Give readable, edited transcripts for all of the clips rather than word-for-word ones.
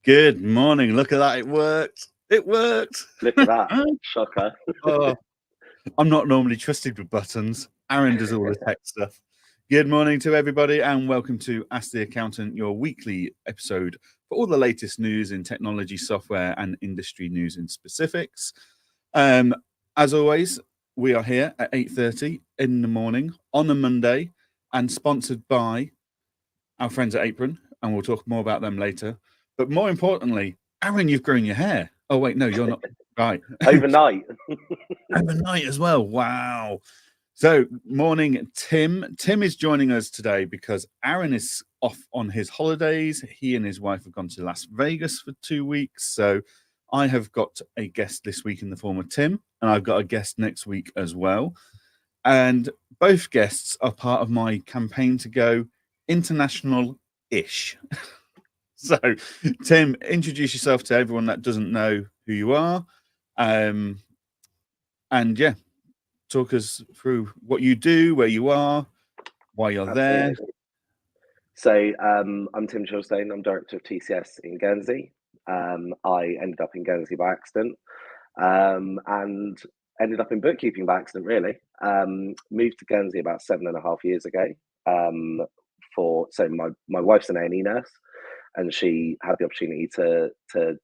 Good morning. Look at that. It worked. It worked. Look at that. Shocker. Oh, I'm not normally trusted with buttons. Aaron does all the tech stuff. Good morning to everybody and welcome to Ask the Accountant, your weekly episode for all the latest news in technology, software and industry news and specifics. As always, we are here at 8:30 in the morning on a Monday and sponsored by our friends at Apron, and we'll talk more about them later. But more importantly, Aaron, you've grown your hair. Oh, wait, no, you're not. Right. Overnight. Overnight as well. Wow. So, morning, Tim. Tim is joining us today because Aaron is off on his holidays. He and his wife have gone to Las Vegas for 2 weeks. So, I have got a guest this week in the form of Tim, and I've got a guest next week as well. And both guests are part of my campaign to go international-ish. So, Tim, introduce yourself to everyone that doesn't know who you are. And yeah, talk us through what you do, where you are, why you're there. So, I'm Tim Chilstone. I'm director of TCS in Guernsey. I ended up in Guernsey by accident and ended up in bookkeeping by accident, really. Moved to Guernsey about 7.5 years ago. My wife's an A&E nurse, and she had the opportunity to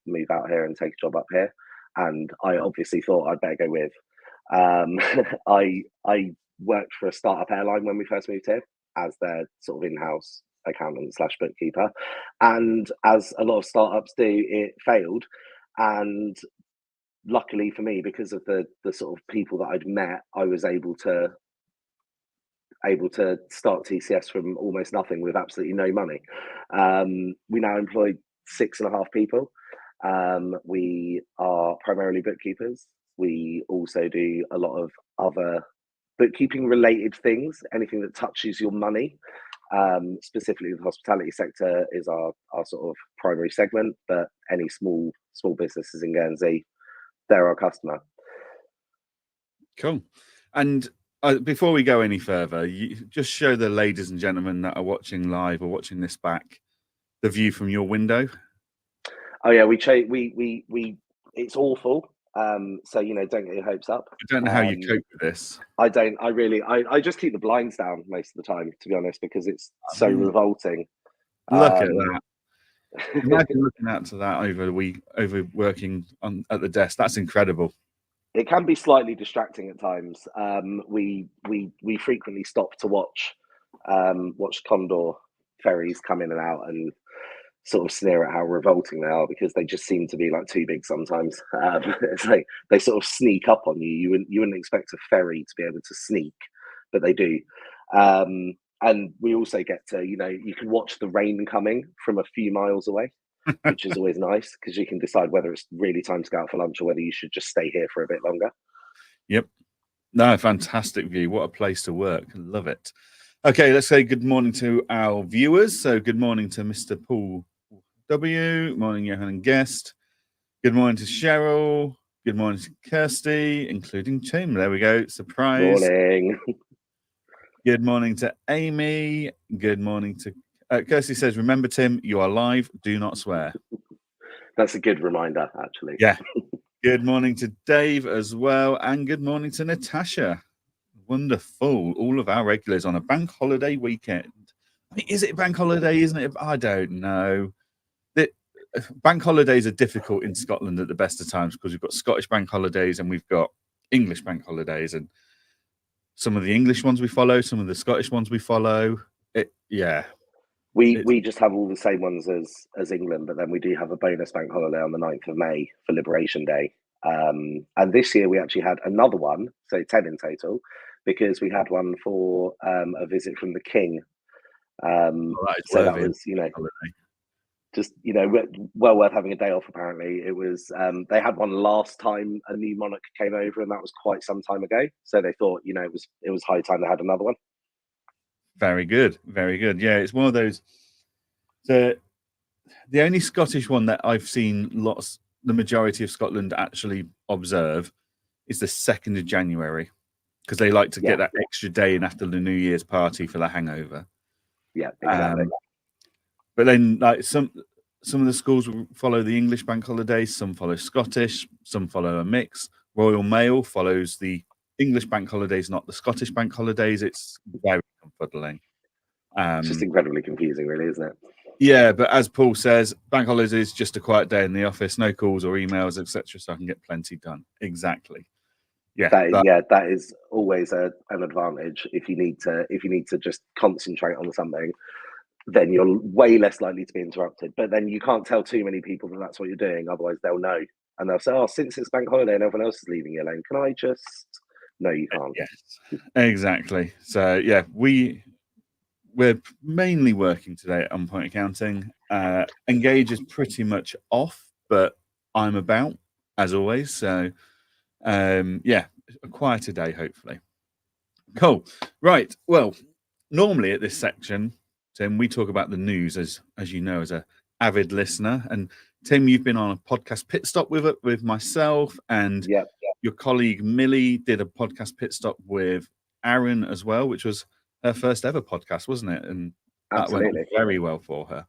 move out here and take a job up here. And I obviously thought I'd better go with. I worked for a startup airline when we first moved here as their sort of in-house accountant / bookkeeper. And as a lot of startups do, it failed. And luckily for me, because of the sort of people that I'd met, I was able to start TCS from almost nothing with absolutely no money. We now employ 6.5 people. We are primarily bookkeepers. We also do a lot of other bookkeeping related things, anything that touches your money. Specifically the hospitality sector is our sort of primary segment, but any small businesses in Guernsey, they're our customer. Cool. And before we go any further, you just show the ladies and gentlemen that are watching live or watching this back the view from your window. Oh yeah, we it's awful. So don't get your hopes up. I don't know how you cope with this. I don't. I just keep the blinds down most of the time, to be honest, because it's so revolting. Look at that. Imagine looking out to that over working at the desk. That's incredible. It can be slightly distracting at times. We frequently stop to watch Condor ferries come in and out and sort of sneer at how revolting they are, because they just seem to be like too big sometimes. It's like they sort of sneak up on you. You wouldn't expect a ferry to be able to sneak, but they do. And we also get to, you can watch the rain coming from a few miles away, which is always nice, because you can decide whether it's really time to go out for lunch or whether you should just stay here for a bit longer. Yep. No, fantastic view. What a place to work. Love it. Okay, let's say good morning to our viewers. So good morning to Mr. Paul W. Good morning, Johann and guest. Good morning to Cheryl. Good morning to Kirsty, including Tim. There we go. Surprise. Morning. Good morning to Amy. Good morning to Kirsty says, remember, Tim, you are live. Do not swear. That's a good reminder, actually. Yeah. Good morning to Dave as well. And good morning to Natasha. Wonderful. All of our regulars on a bank holiday weekend. I mean, is it a bank holiday? Isn't it? I don't know. Bank holidays are difficult in Scotland at the best of times because we've got Scottish bank holidays and we've got English bank holidays. And some of the English ones we follow, some of the Scottish ones we follow. We just have all the same ones as England, but then we do have a bonus bank holiday on the 9th of May for Liberation Day. And this year we actually had another one, so 10 in total, because we had one for a visit from the King. That was, just well worth having a day off. Apparently, it was. They had one last time a new monarch came over, and that was quite some time ago. So they thought, it was high time they had another one. Very good, very good. Yeah, it's one of those. The only Scottish one that I've seen the majority of Scotland actually observe is the 2nd of January, because they like to get that extra day in after the New Year's party for the hangover. Yeah, exactly. But then, like some some of the schools will follow the English bank holidays, some follow Scottish, some follow a mix. Royal Mail follows the English bank holidays, not the Scottish bank holidays. It's very confuddling. It's just incredibly confusing, really, isn't it? Yeah, but as Paul says, bank holidays is just a quiet day in the office, no calls or emails, etc. So I can get plenty done. Exactly. Yeah, that is always an advantage. If you need to just concentrate on something, then you're way less likely to be interrupted. But then you can't tell too many people that that's what you're doing, otherwise they'll know and they'll say, "Oh, since it's bank holiday and everyone else is leaving you alone, can I just?" No, you can't. Yes, exactly. So yeah, we're mainly working today at On Point Accounting. Engage is pretty much off, but I'm about as always. So yeah, a quieter day, hopefully. Cool. Right. Well, normally at this section, Tim, we talk about the news as you know, as a avid listener. And Tim, you've been on a podcast pit stop with myself, and your colleague Millie did a podcast pit stop with Aaron as well, which was her first ever podcast, wasn't it? And that went very well for her.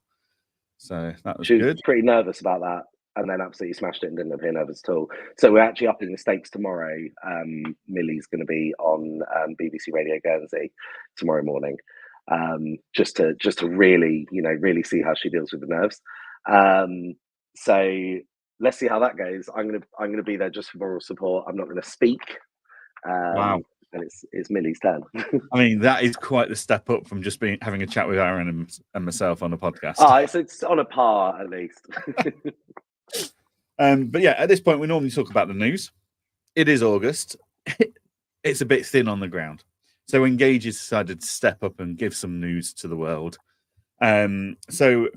So that was good. She was pretty nervous about that, and then absolutely smashed it and didn't appear nervous at all. So we're actually upping the stakes tomorrow. Millie's going to be on BBC Radio Guernsey tomorrow morning, just to really see how she deals with the nerves. So let's see how that goes. I'm gonna be there just for moral support. I'm not going to speak. Wow. And it's Millie's turn. I mean, that is quite the step up from just having a chat with Aaron and myself on a podcast. Oh, it's on a par at least. But yeah, at this point, we normally talk about the news. It is August. It's a bit thin on the ground. So Engage has decided to step up and give some news to the world. So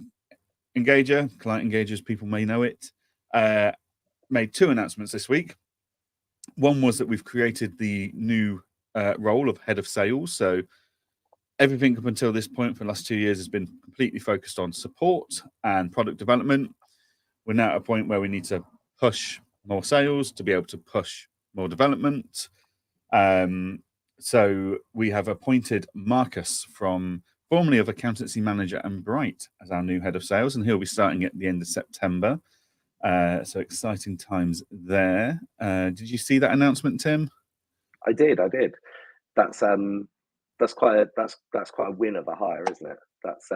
Engager, client Engagers, people may know it, made two announcements this week. One was that we've created the new role of head of sales. So everything up until this point for the last 2 years has been completely focused on support and product development. We're now at a point where we need to push more sales to be able to push more development. So we have appointed Marcus, formerly of Accountancy Manager and Bright, as our new head of sales, and he'll be starting at the end of September. So exciting times there. Did you see that announcement, Tim? I did. That's quite a win of a hire, isn't it? That's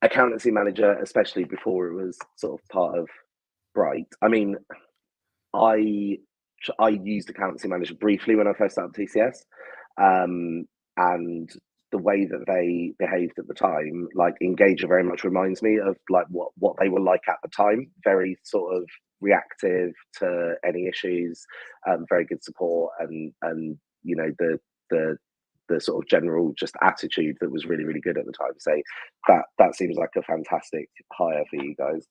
accountancy manager, especially before it was sort of part of Bright. I mean, I used accountancy manager briefly when I first started TCS, and the way that they behaved at the time, like Engager, very much reminds me of like what they were like at the time. Very sort of reactive to any issues, very good support, and you know the sort of general just attitude that was really, really good at the time. So that seems like a fantastic hire for you guys.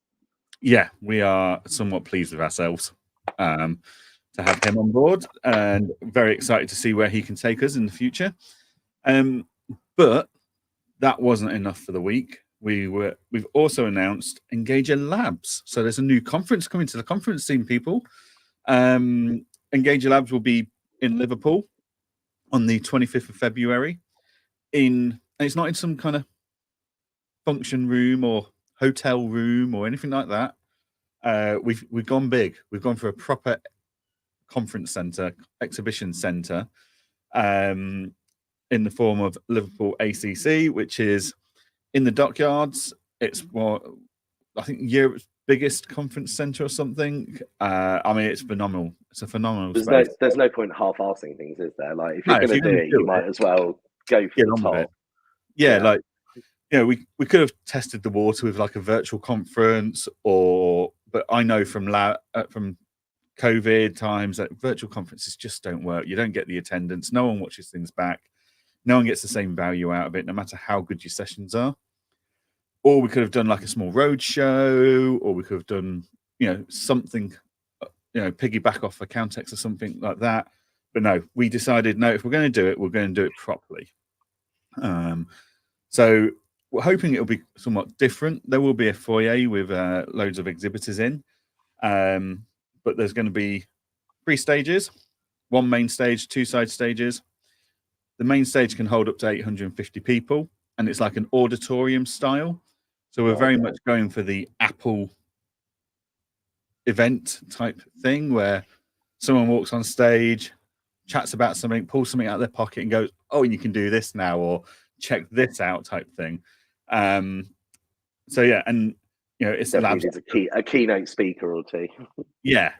Yeah, we are somewhat pleased with ourselves to have him on board, and very excited to see where he can take us in the future. But that wasn't enough for the week. We've also announced Engager Labs. So there's a new conference coming to the conference scene, people. Engager Labs will be in Liverpool on the 25th of February. And it's not in some kind of function room or hotel room or anything like that. We've gone big. We've gone for a proper conference centre, exhibition centre, in the form of Liverpool ACC, which is in the dockyards. It's I think Europe's biggest conference centre or something. I mean, it's phenomenal. It's a phenomenal space. There's no point half-arsing things, is there? Like, if you're going to do it, you might as well go for the top. Yeah, like, you know, we could have tested the water with like a virtual conference, but I know from COVID times that virtual conferences just don't work. You don't get the attendance. No one watches things back. No one gets the same value out of it, no matter how good your sessions are. Or we could have done like a small road show, or we could have done, you know, something, you know, piggyback off Accountex or something like that. But no, we decided, no, if we're going to do it, we're going to do it properly. So we're hoping it'll be somewhat different. There will be a foyer with loads of exhibitors in, but there's going to be 3 stages, 1 main stage, 2 side stages. The main stage can hold up to 850 people, and it's like an auditorium style. So we're Right. very much going for the Apple event type thing where someone walks on stage, chats about something, pulls something out of their pocket and goes, oh, you can do this now, or check this out type thing. So yeah, and it's Definitely labs. needs a keynote speaker or two. Yeah.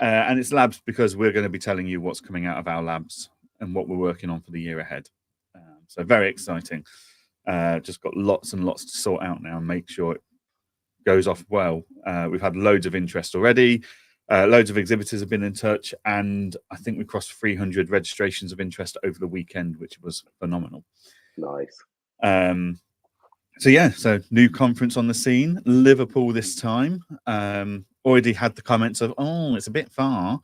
And it's labs because we're going to be telling you what's coming out of our labs and what we're working on for the year ahead. So very exciting. Just got lots and lots to sort out now and make sure it goes off well. We've had loads of interest already. Loads of exhibitors have been in touch, and I think we crossed 300 registrations of interest over the weekend, which was phenomenal. Nice. So new conference on the scene, Liverpool this time. Already had the comments of, oh, it's a bit far,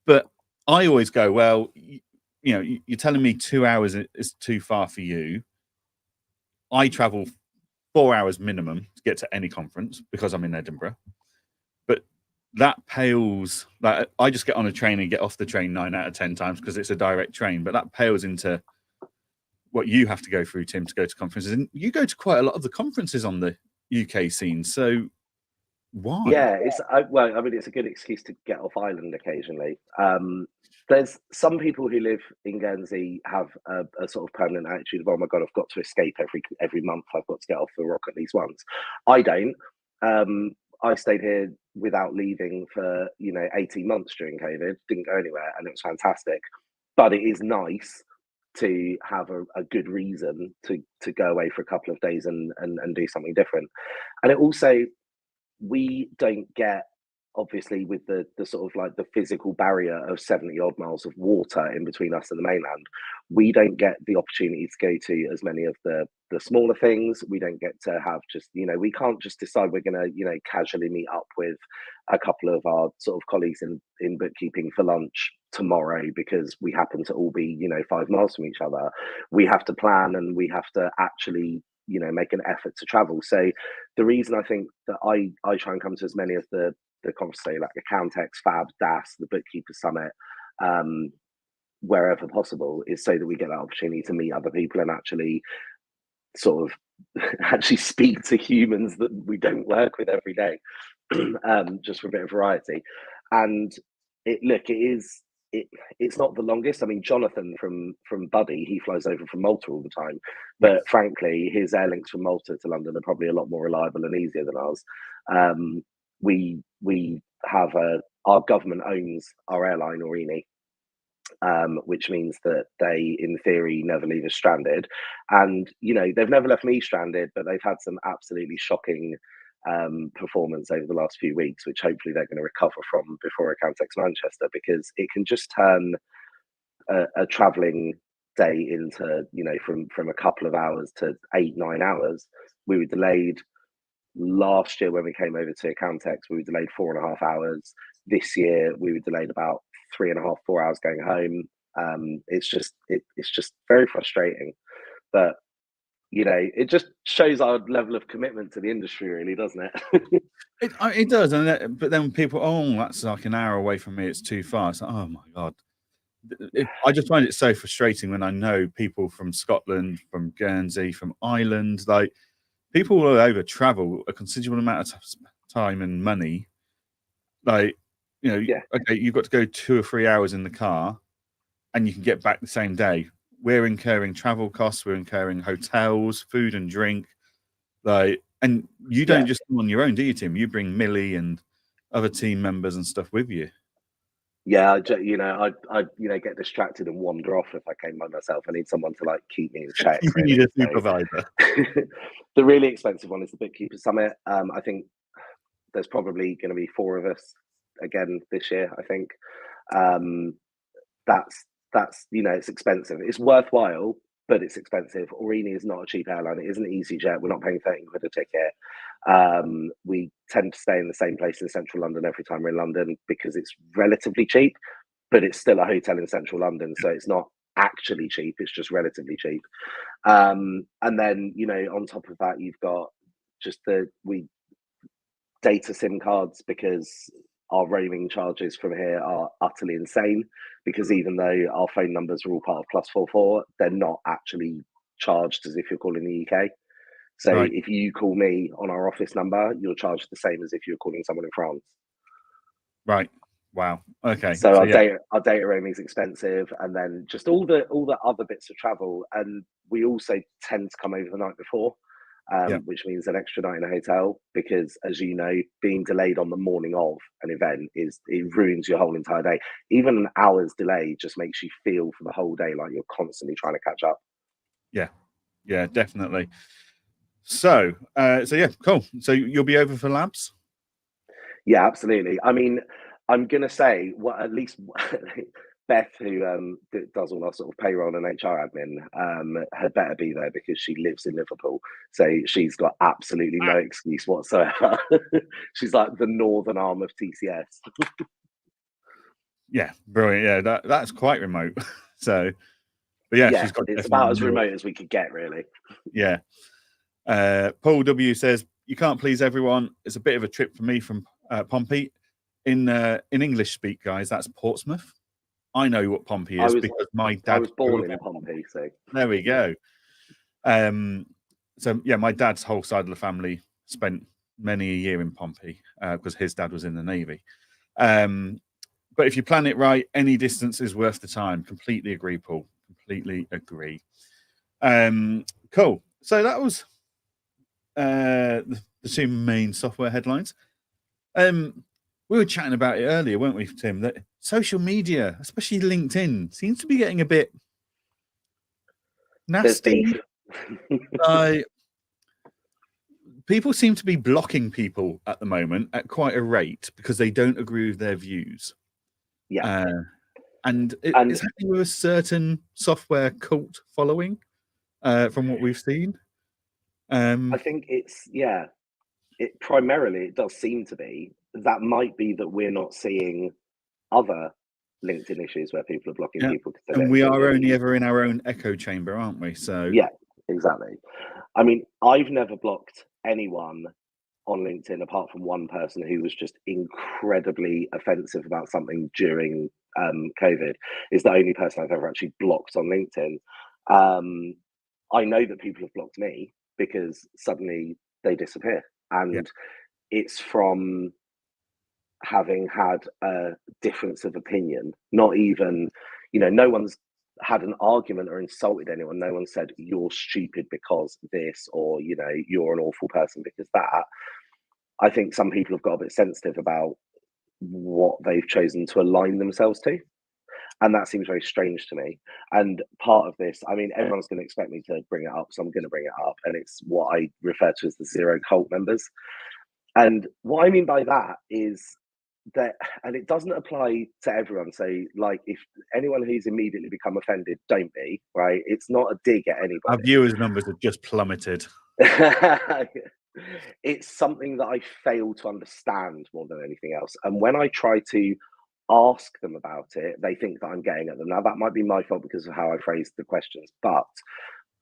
but I always go, well, you're telling me 2 hours is too far for you. I travel 4 hours minimum to get to any conference because I'm in Edinburgh. But that pales, like, I just get on a train and get off the train 9 out of 10 times because it's a direct train. But that pales into what you have to go through, Tim, to go to conferences. And you go to quite a lot of the conferences on the UK scene. So why? Yeah, it's a good excuse to get off island occasionally. There's some people who live in Guernsey have a sort of permanent attitude of, oh my god, I've got to escape every month. I've got to get off the rock at least once. I don't. I stayed here without leaving for 18 months during COVID. Didn't go anywhere, and it was fantastic. But it is nice to have a good reason to go away for a couple of days and do something different. And it also, we don't get, obviously, with the sort of like the physical barrier of 70 odd miles of water in between us and the mainland, we don't get the opportunity to go to as many of the smaller things. We don't get to have just, we can't just decide we're going to casually meet up with a couple of our sort of colleagues in bookkeeping for lunch tomorrow because we happen to all be 5 miles from each other. We have to plan, and we have to actually make an effort to travel. So the reason I think that I try and come to as many of the conferences, like Accountex, Fab, DAS, the Bookkeeper Summit, wherever possible, is so that we get that opportunity to meet other people and actually sort of actually speak to humans that we don't work with every day, just for a bit of variety. And it's not the longest. I mean, Jonathan from Buddy, he flies over from Malta all the time, but frankly, his air links from Malta to London are probably a lot more reliable and easier than ours. We have our government owns our airline, Aurigny, which means that they, in theory, never leave us stranded. And they've never left me stranded, but they've had some absolutely shocking performance over the last few weeks, which hopefully they're going to recover from before Accountex Manchester, because it can just turn a travelling day into from a couple of hours to 8-9 hours. We were delayed last year when we came over to Accountex. We were delayed 4.5 hours. This year we were delayed about 3.5-4 hours going home. It's just very frustrating, but it just shows our level of commitment to the industry, really, doesn't it? It does, but then people, oh, that's like an hour away from me, it's too far. It's like, oh my god. I just find it so frustrating when I know people from Scotland, from Guernsey, from Ireland, like people all over travel a considerable amount of time and money. Like, okay, you've got to go 2 or 3 hours in the car and you can get back the same day. We're incurring travel costs, we're incurring hotels, food and drink. Like, and you don't just come on your own, do you, Tim? You bring Millie and other team members and stuff with you. Yeah, I get distracted and wander off if I came by myself. I need someone to like keep me in check. You really. need a supervisor. The really expensive one is the Bookkeeper Summit. I think there's probably going to be 4 of us again this year. I think that's it's expensive. It's worthwhile, but it's expensive. Aurigny is not a cheap airline. It isn't EasyJet. We're not paying 30 quid a ticket. We tend to stay in the same place in central London every time we're in London because it's relatively cheap, but it's still a hotel in central London, so it's not actually cheap. It's just relatively cheap. And then on top of that, you've got just data SIM cards, because our roaming charges from here are utterly insane, because even though our phone numbers are all part of +44, they're not actually charged as if you're calling the UK. So Right. if you call me on our office number, you're charged the same as if you were calling someone in France. Right. Wow. Okay. So So our yeah. data roaming is expensive, and then just all the other bits of travel. And we also tend to come over the night before, Yeah. which means an extra night in a hotel, because, as you know, being delayed on the morning of an event it ruins your whole entire day. Even an hour's delay just makes you feel for the whole day like you're constantly trying to catch up. Yeah. Yeah. Definitely. So yeah, cool. So you'll be over for labs? Yeah, absolutely. I mean, I'm gonna say what at least Beth, who does all our sort of payroll and HR admin, had better be there because she lives in Liverpool, so she's got absolutely no excuse whatsoever. She's like the northern arm of TCS. Yeah, brilliant. Yeah, that's quite remote. So, but yeah, Yeah, she's got it's definitely about as no. remote as we could get, really. Yeah. Paul W says you can't please everyone. It's a bit of a trip for me from Pompey. In English speak, guys, that's Portsmouth. I know what Pompey is because my dad I was born grew in up Pompey, so there we go. So yeah, my dad's whole side of the family spent many a year in Pompey because his dad was in the Navy. But if you plan it right, any distance is worth the time. Completely agree, Paul. Completely agree. Cool. So that was the two main software headlines. We were chatting about it earlier, weren't we, Tim? That social media, especially LinkedIn, seems to be getting a bit there's nasty. beef. People seem to be blocking people at the moment at quite a rate because they don't agree with their views. Yeah. And it's happening with a certain software cult following, from what we've seen. I think it primarily it does seem to be. That might be that we're not seeing other LinkedIn issues where people are blocking Yeah. people because they And don't we agree are with only ever in our own echo chamber, aren't we? So Yeah, exactly. I mean, I've never blocked anyone on LinkedIn apart from one person who was just incredibly offensive about something during COVID. Is the only person I've ever actually blocked on LinkedIn. I know that people have blocked me because suddenly they disappear, yeah, and it's from having had a difference of opinion. Not even, no one's had an argument or insulted anyone. No one said you're stupid because this, or you're an awful person because that. I think some people have got a bit sensitive about what they've chosen to align themselves to. And that seems very strange to me. And part of this, I mean, everyone's going to expect me to bring it up, so I'm going to bring it up. And it's what I refer to as the zero cult members. And what I mean by that is that, and it doesn't apply to everyone. So, like, if anyone who's immediately become offended, don't be, right? It's not a dig at our anybody. viewers' numbers have just plummeted. It's something that I fail to understand more than anything else. And when I try to ask them about it, they think that I'm getting at them. Now, that might be my fault because of how I phrased the questions, but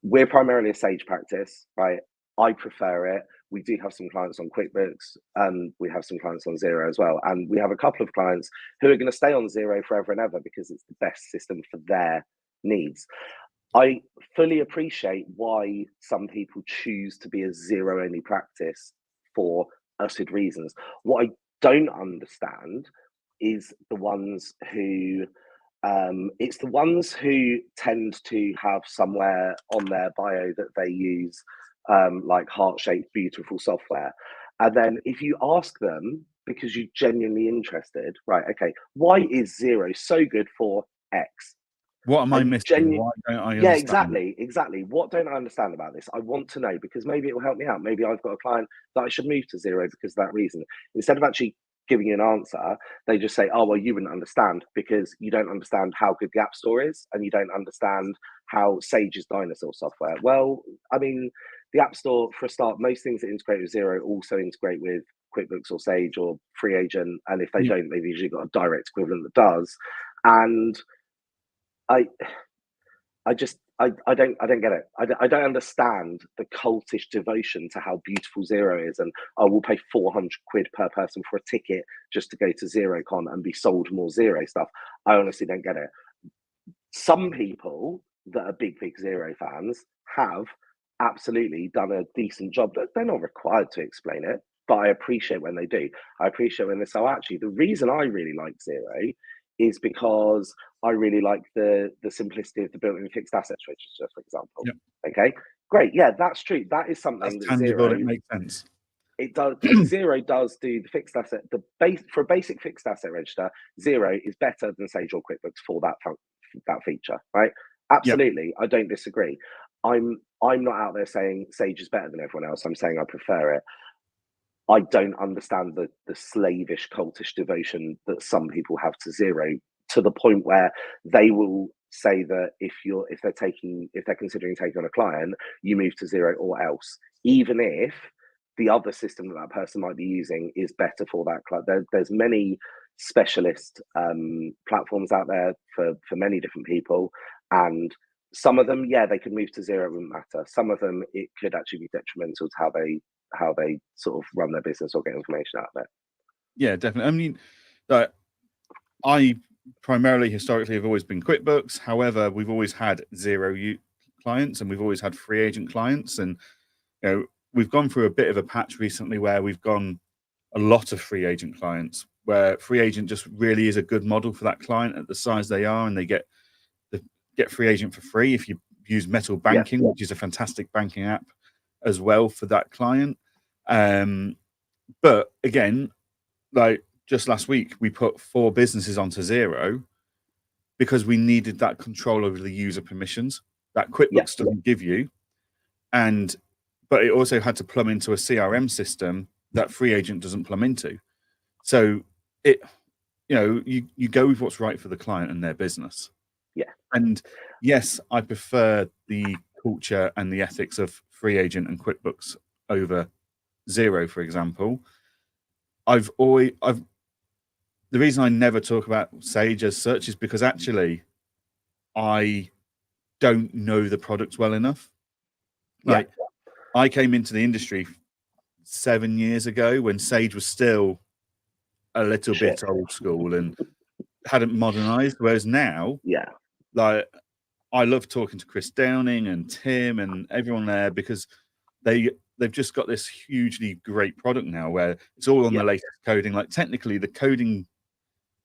we're primarily a Sage practice, right? I prefer it. We do have some clients on QuickBooks, and we have some clients on Xero as well. And we have a couple of clients who are going to stay on Xero forever and ever because it's the best system for their needs. I fully appreciate why some people choose to be a Xero only practice for uttered reasons. What I don't understand is the ones who it's the ones who tend to have somewhere on their bio that they use like heart-shaped beautiful software, and then if you ask them because you're genuinely interested, right, okay, why is Xero so good for X? What am I And missing? Why don't I yeah, understand? exactly. What don't I understand about this? I want to know because maybe it will help me out. Maybe I've got a client that I should move to Xero because of that reason. Instead of actually giving you an answer, they just say, "Oh, well, you wouldn't understand because you don't understand how good the App Store is, and you don't understand how Sage is dinosaur software." Well, I mean, the App Store, for a start, most things that integrate with Xero also integrate with QuickBooks or Sage or Free Agent, and if they don't, they've usually got a direct equivalent that does. And I I don't get it. I don't understand the cultish devotion to how beautiful Xero is, and I will pay 400 quid per person for a ticket just to go to XeroCon and be sold more Xero stuff. I honestly don't get it. Some people that are big Xero fans have absolutely done a decent job. They're not required to explain it, but I appreciate when they do. I appreciate when they say, oh, actually, the reason I really like Zero is because I really like the simplicity of the built-in fixed assets register, for example. Yep. Okay, great. Yeah, that's true. That is That's something that tangible. Zero It makes sense. it does. Zero does do the fixed asset. The base for a basic fixed asset register, Zero is better than Sage or QuickBooks for that feature, right? Yep. Absolutely, I don't disagree. I'm not out there saying Sage is better than everyone else. I'm saying I prefer it. I don't understand the slavish cultish devotion that some people have to Zero, to the point where they will say that if they're considering taking on a client, you move to Zero or else, even if the other system that person might be using is better for that client. There's many specialist platforms out there for many different people, and some of them, yeah, they could move to Zero, it wouldn't matter. Some of them, it could actually be detrimental to how they sort of run their business or get information out of it. Yeah, definitely. I mean, I primarily historically have always been QuickBooks. However, we've always had Zero clients, and we've always had free agent clients. And we've gone through a bit of a patch recently where we've gone a lot of free agent clients, where free agent just really is a good model for that client at the size they are, and they get free agent for free if you use Metal Banking, which is a fantastic banking app as well for that client. But again, like just last week, we put 4 businesses onto Zero because we needed that control over the user permissions that QuickBooks doesn't give you. But it also had to plumb into a CRM system that free agent doesn't plumb into. So you go with what's right for the client and their business. Yeah. And yes, I prefer the culture and the ethics of free agent and QuickBooks over Zero, for example. The reason I never talk about Sage as such is because actually I don't know the product well enough. Like, I came into the industry 7 years ago when Sage was still a little bit old school and hadn't modernized. Whereas now, like, I love talking to Chris Downing and Tim and everyone there because they've just got this hugely great product now where it's all on the latest coding. Like, technically, the coding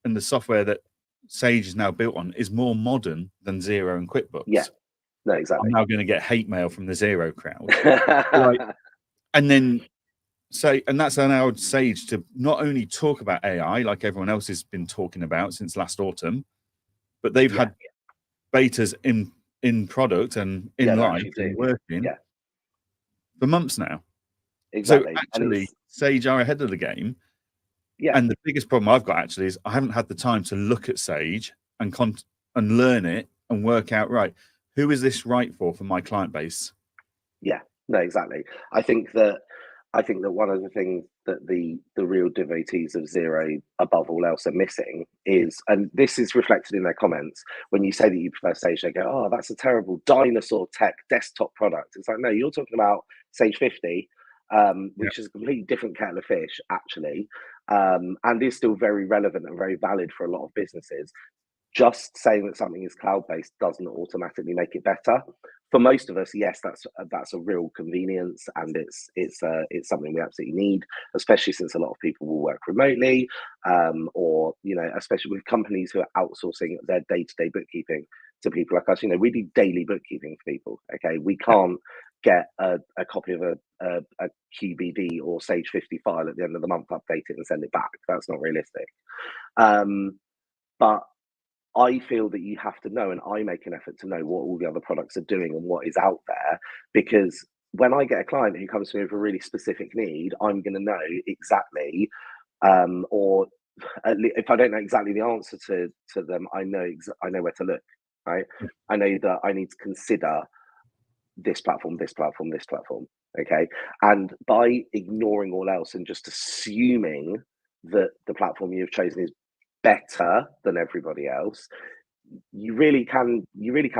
and the software that Sage is now built on is more modern than Zero and QuickBooks. Yeah, no, exactly. I'm now going to get hate mail from the Zero crowd. And that's allowed Sage to not only talk about AI like everyone else has been talking about since last autumn, but they've had betas in product and in life and working for months now. Exactly. So actually, Sage are ahead of the game. Yeah. And the biggest problem I've got actually is I haven't had the time to look at Sage and learn it and work out, right, who is this right for my client base? Yeah, no, exactly. I think that one of the things that the real devotees of Zero above all else are missing is, and this is reflected in their comments, when you say that you prefer Sage, they go, oh, that's a terrible dinosaur tech desktop product. It's like, no, you're talking about Sage 50, which is a completely different kettle of fish, actually, and is still very relevant and very valid for a lot of businesses. Just saying that something is cloud-based doesn't automatically make it better. For most of us, yes, that's a real convenience, and it's something we absolutely need, especially since a lot of people will work remotely, or especially with companies who are outsourcing their day-to-day bookkeeping to people like us. We do daily bookkeeping for people. Okay, we can't get a copy of a QBD or Sage 50 file at the end of the month, update it and send it back. That's not realistic. But I feel that you have to know, and I make an effort to know what all the other products are doing and what is out there, because when I get a client who comes to me with a really specific need, I'm going to know exactly, or if I don't know exactly the answer to them, I know where to look, right? I know that I need to consider this platform, this platform, this platform, okay? And by ignoring all else and just assuming that the platform you've chosen is better than everybody else, you really can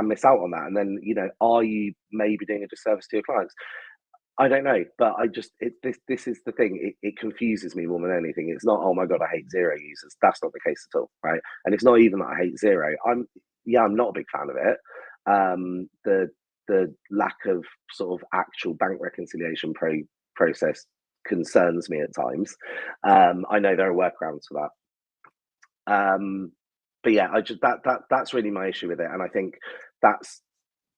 miss out on that. And then are you maybe doing a disservice to your clients? I don't know, but this is the thing. It confuses me more than anything. It's not, oh my god, I hate Zero users. That's not the case at all, right? And it's not even that I hate Zero. I'm not a big fan of it. the lack of sort of actual bank reconciliation process concerns me at times. I know there are workarounds for that. But yeah, that's really my issue with it, and I think that's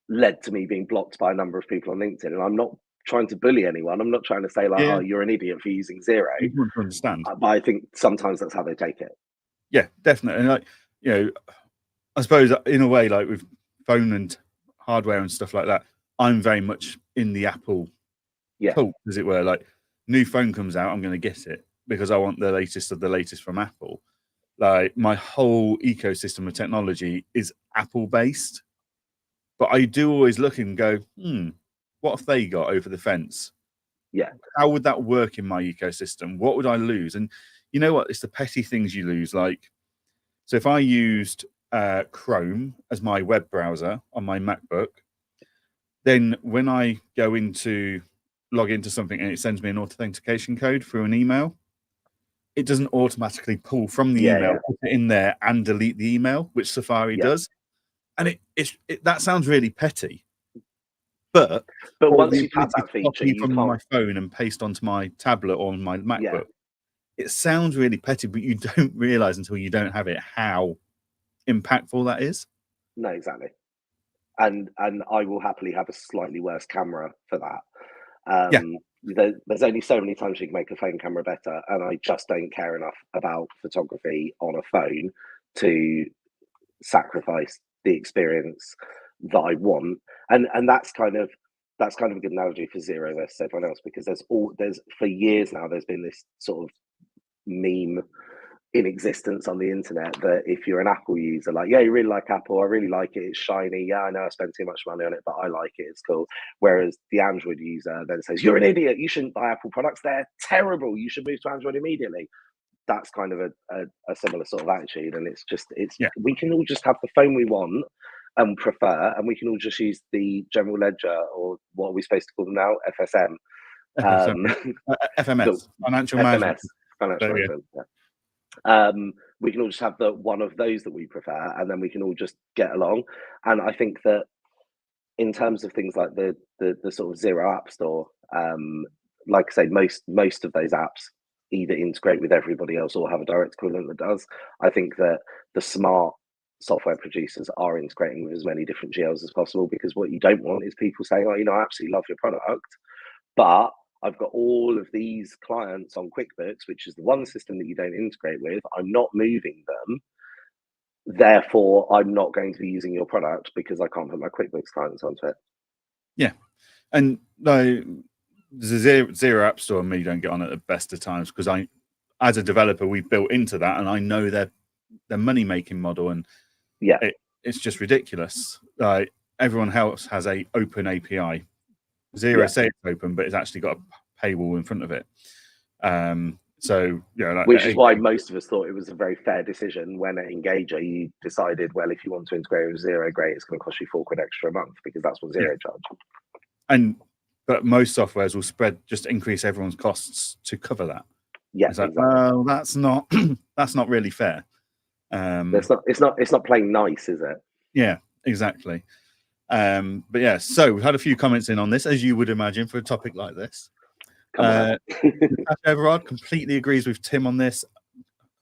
led to me being blocked by a number of people on LinkedIn. And I'm not trying to bully anyone. I'm not trying to say like, Yeah. oh, you're an idiot for using Xero. You want to understand. But I think sometimes that's how they take it. Yeah, definitely. And like, you know, I suppose in a way, like with phone and hardware and stuff like that, I'm very much in the Apple cult, as it were. Like, new phone comes out, I'm going to get it because I want the latest of the latest from Apple. Like, my whole ecosystem of technology is Apple based, but I do always look and go, what have they got over the fence? Yeah. How would that work in my ecosystem? What would I lose? And you know what? It's the petty things you lose. Like, so if I used Chrome as my web browser on my MacBook, then when I go into log into something and it sends me an authentication code through an email, it doesn't automatically pull from the email, put it in there, and delete the email, which Safari does. And that sounds really petty, but once you've had that feature, you from can't... my phone and paste onto my tablet or my MacBook. It sounds really petty, but you don't realize until you don't have it how impactful that is. No, exactly. And I will happily have a slightly worse camera for that. There's only so many times you can make a phone camera better, and I just don't care enough about photography on a phone to sacrifice the experience that I want. And that's kind of a good analogy for Xero versus everyone else, because there's for years now there's been this sort of meme in existence on the internet that if you're an Apple user, like, yeah, you really like Apple, I really like it, it's shiny, yeah, I know I spend too much money on it, but I like it, it's cool. Whereas the Android user then says, you're an idiot, you shouldn't buy Apple products, they're terrible, you should move to Android immediately. That's kind of a similar sort of attitude. And we can all just have the phone we want and prefer, and we can all just use the general ledger, or what are we supposed to call them now? FSM. FMS, financial management. We can all just have the one of those that we prefer, and then we can all just get along. And I think that in terms of things like the sort of Xero App Store, like I say, most of those apps either integrate with everybody else or have a direct equivalent that does. I think that the smart software producers are integrating with as many different GLs as possible, because what you don't want is people saying, oh, I absolutely love your product, but I've got all of these clients on QuickBooks, which is the one system that you don't integrate with. I'm not moving them. Therefore, I'm not going to be using your product because I can't put my QuickBooks clients onto it. Yeah. And the Xero App Store and me don't get on at the best of times, because as a developer, we built into that, and I know their money-making model, and it's just ridiculous. Like, everyone else has a open API. Xero say it's open, but it's actually got a paywall in front of it. So, which is why most of us thought it was a very fair decision when at Engager you decided, well, if you want to integrate with Xero, great, it's going to cost you £4 extra a month, because that's what Xero charge. But most softwares will just increase everyone's costs to cover that. Yeah, it's like, well, that's not really fair. It's not playing nice, is it? Yeah, exactly. But yeah, so we've had a few comments in on this, as you would imagine, for a topic like this. Everard completely agrees with Tim on this.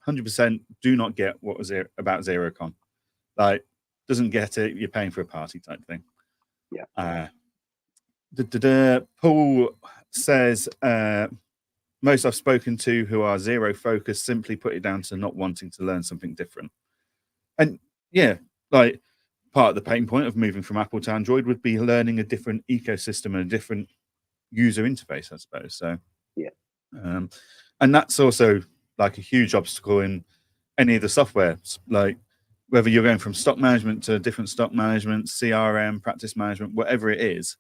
100% do not get what was about XeroCon. Like, doesn't get it, you're paying for a party type thing. Yeah. Paul says, most I've spoken to who are Xero focused simply put it down to not wanting to learn something different. And yeah, like, part of the pain point of moving from Apple to Android would be learning a different ecosystem and a different user interface, I suppose. So yeah, and that's also like a huge obstacle in any of the software, like whether you're going from stock management to different stock management, CRM, practice management, whatever it is.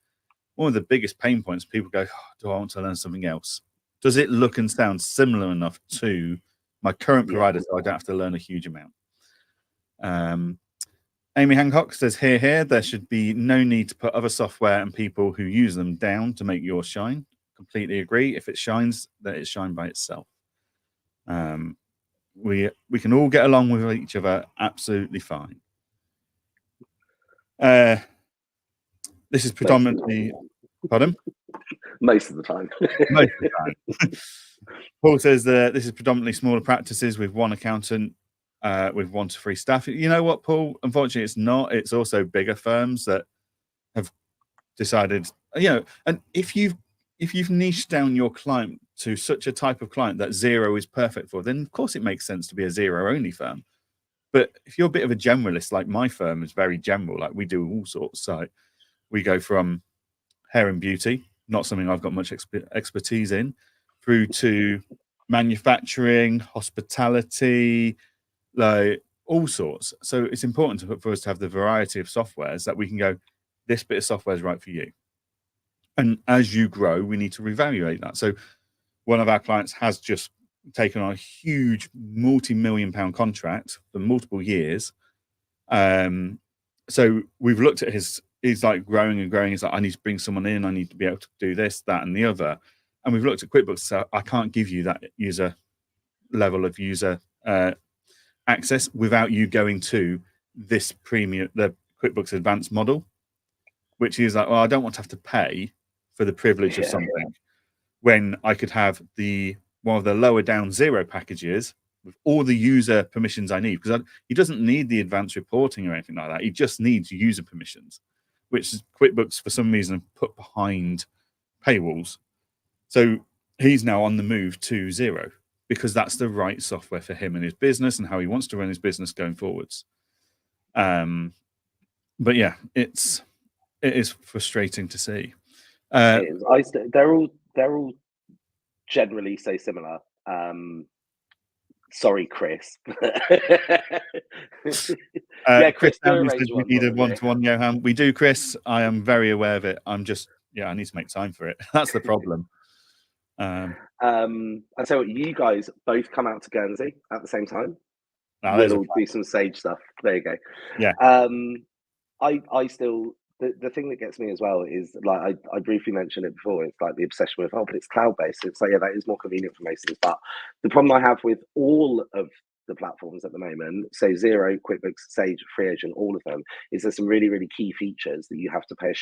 One of the biggest pain points, people go, oh, do I want to learn something else? Does it look and sound similar enough to my current provider so I don't have to learn a huge amount? Amy Hancock says, here, there should be no need to put other software and people who use them down to make yours shine. Completely agree. If it shines, let it shine by itself. We can all get along with each other absolutely fine. This is predominantly, pardon? Most of the time. Most of the time. Paul says that this is predominantly smaller practices with one accountant, with 1 to 3 staff. You know what, Paul? Unfortunately, it's not. It's also bigger firms that have decided, and if you've niched down your client to such a type of client that zero is perfect for, then of course it makes sense to be a zero only firm. But if you're a bit of a generalist, like my firm is very general, like we do all sorts. So we go from hair and beauty, not something I've got much expertise in, through to manufacturing, hospitality, like all sorts. So it's important for us to have the variety of softwares that we can go, this bit of software is right for you. And as you grow, we need to reevaluate that. So one of our clients has just taken on a huge multi-million-pound contract for multiple years. So we've looked at he's like growing and growing. He's like, I need to bring someone in. I need to be able to do this, that, and the other. And we've looked at QuickBooks. So I can't give you that user level of user access without you going to this premium, the QuickBooks Advanced model, which is like, well, I don't want to have to pay for the privilege of something when I could have one of the lower down zero packages with all the user permissions I need, because he doesn't need the advanced reporting or anything like that. He just needs user permissions, which QuickBooks for some reason put behind paywalls. So he's now on the move to zero because that's the right software for him and his business and how he wants to run his business going forwards. But yeah, it is frustrating to see. They're all generally so similar. Sorry, Chris. Yeah, Chris, we need a one-to-one, Johann. We do, Chris. I am very aware of it. I need to make time for it. That's the problem. And so you guys both come out to Guernsey at the same time. We'll all do some Sage stuff. There you go. Yeah. I still, the thing that gets me as well is, like, I briefly mentioned it before, it's like the obsession with, but it's cloud-based. It's like, yeah, that is more convenient for most things. But the problem I have with all of the platforms at the moment, so Xero, QuickBooks, Sage, FreeAgent, all of them, is there's some really, really key features that you have to pay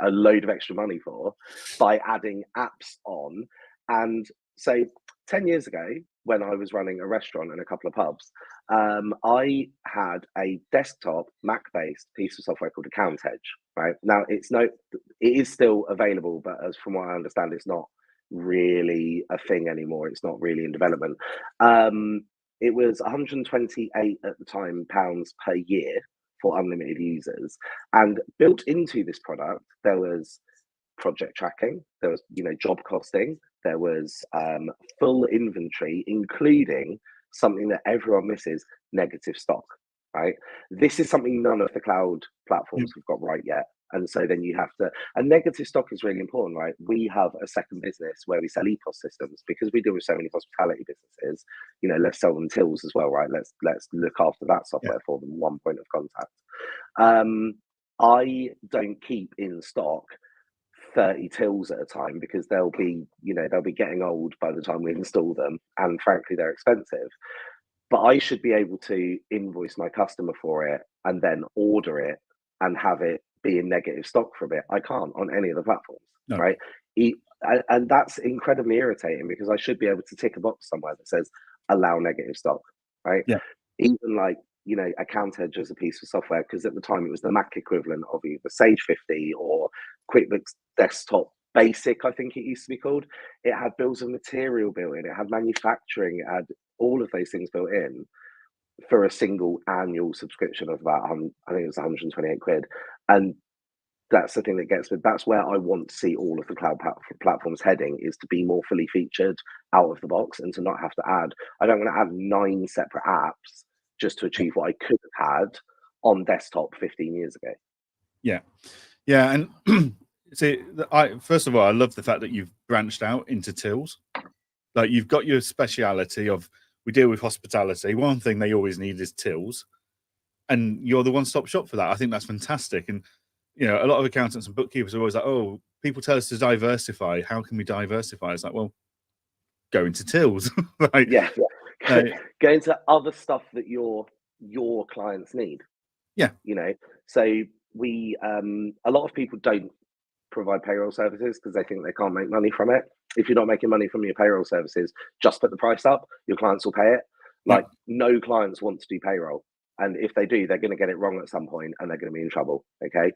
a load of extra money for by adding apps on. And so 10 years ago, when I was running a restaurant and a couple of pubs, I had a desktop Mac-based piece of software called Account Edge. Right now, it is still available, but as from what I understand, it's not really a thing anymore. It's not really in development. It was 128 at the time pounds per year for unlimited users, and built into this product there was project tracking, there was job costing, there was full inventory, including something that everyone misses, negative stock. Right, this is something none of the cloud platforms have got right yet. And so then you have to, and negative stock is really important, right? We have a second business where we sell EPOS systems because we deal with so many hospitality businesses. Let's sell them tills as well, right? Let's look after that software for them, one point of contact. I don't keep in stock 30 tills at a time because they'll be getting old by the time we install them, and frankly they're expensive. But I should be able to invoice my customer for it and then order it and have it be in negative stock for a bit. I can't on any of the platforms, right? And that's incredibly irritating because I should be able to tick a box somewhere that says allow negative stock, right? Yeah. Even like, Account Edge as a piece of software, because at the time it was the Mac equivalent of either Sage 50 or QuickBooks Desktop Basic, I think it used to be called. It had bills of material built in, it had manufacturing, it had all of those things built in for a single annual subscription of about, I think it was 128 quid. And that's the thing that gets me. That's where I want to see all of the cloud platforms heading, is to be more fully featured out of the box and to not have to add. I don't want to add 9 separate apps just to achieve what I could have had on desktop 15 years ago. Yeah. And see, first of all, I love the fact that you've branched out into tills. Like, you've got your speciality of, we deal with hospitality. One thing they always need is tills, and you're the one-stop shop for that. I think that's fantastic. And a lot of accountants and bookkeepers are always like, oh, people tell us to diversify. How can we diversify? It's like, well, go into tills. Like, go into other stuff that your clients need. Yeah. So a lot of people don't provide payroll services because they think they can't make money from it. If you're not making money from your payroll services, just put the price up. Your clients will pay it. Like no clients want to do payroll, and if they do, they're going to get it wrong at some point, and they're going to be in trouble. Okay,